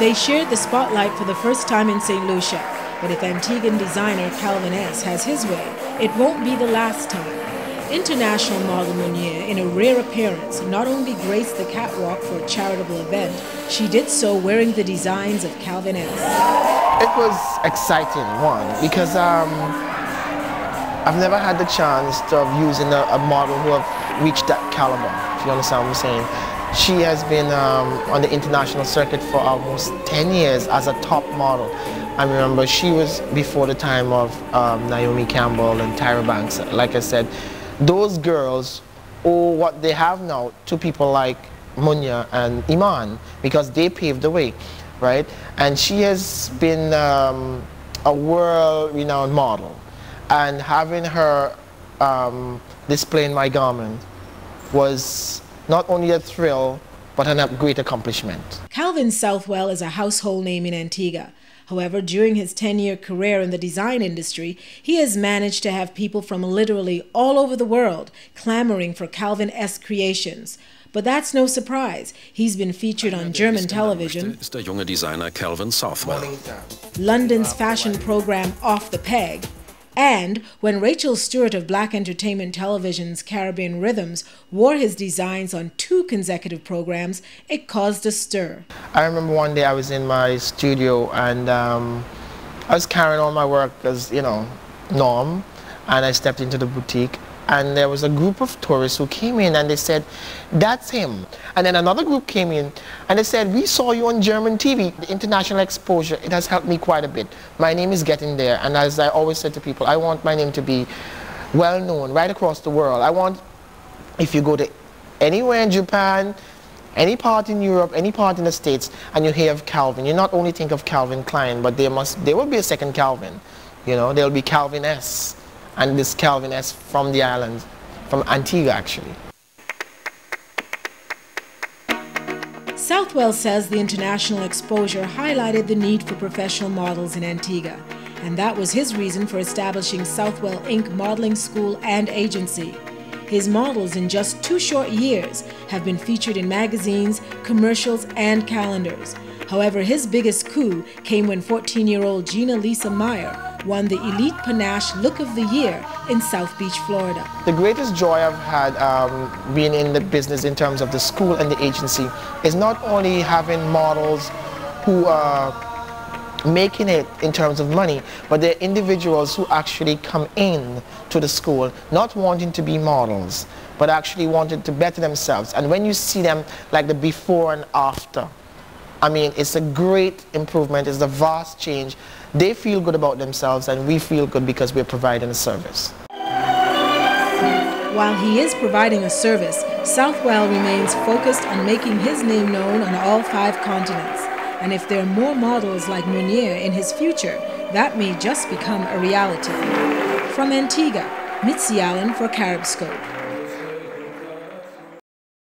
They shared the spotlight for the first time in St. Lucia, but if Antiguan designer Calvin S has his way, it won't be the last time. International model Mounia, in a rare appearance, not only graced the catwalk for a charitable event, she did so wearing the designs of Calvin S. It was exciting, one, because I've never had the chance of using a model who have reached that caliber, if you understand what I'm saying. She has been on the international circuit for almost 10 years as a top model. I remember she was before the time of Naomi Campbell and Tyra Banks. Like I said, those girls owe what they have now to people like Mounia and Iman, because they paved the way, right? And she has been a world-renowned model. And having her displaying my garment was not only a thrill, but a great accomplishment. Calvin Southwell is a household name in Antigua. However, during his 10-year career in the design industry, he has managed to have people from literally all over the world clamoring for Calvin S creations. But that's no surprise. He's been featured on German television, ist der junge Designer Calvin Southwell. London's fashion program Off the Peg, and when Rachel Stewart of Black Entertainment Television's Caribbean Rhythms wore his designs on 2 consecutive programs, it caused a stir. I remember one day I was in my studio and I was carrying on my work as, you know, norm, and I stepped into the boutique and there was a group of tourists who came in and they said, "That's him." And then another group came in and they said, "We saw you on German TV." The international exposure, it has helped me quite a bit. My name is getting there, and as I always said to people, I want my name to be well known right across the world. I want, if you go to anywhere in Japan, any part in Europe, any part in the States, and you hear of Calvin, you not only think of Calvin Klein, but there will be a second Calvin. You know, there will be Calvin S. And this Calvin S from the island, from Antigua actually. Southwell says the international exposure highlighted the need for professional models in Antigua, and that was his reason for establishing Southwell Inc. Modeling School and Agency. His models in just 2 short years have been featured in magazines, commercials, and calendars. However, his biggest coup came when 14-year-old Gina Lisa Meyer won the Elite Panache Look of the Year in South Beach, Florida. The greatest joy I've had being in the business in terms of the school and the agency is not only having models who are making it in terms of money, but they're individuals who actually come in to the school not wanting to be models, but actually wanting to better themselves. And when you see them, like the before and after, I mean, it's a great improvement, it's a vast change. They feel good about themselves and we feel good because we're providing a service. While he is providing a service, Southwell remains focused on making his name known on all 5 continents. And if there are more models like Mounia in his future, that may just become a reality. From Antigua, Mitzi Allen for CaribScope.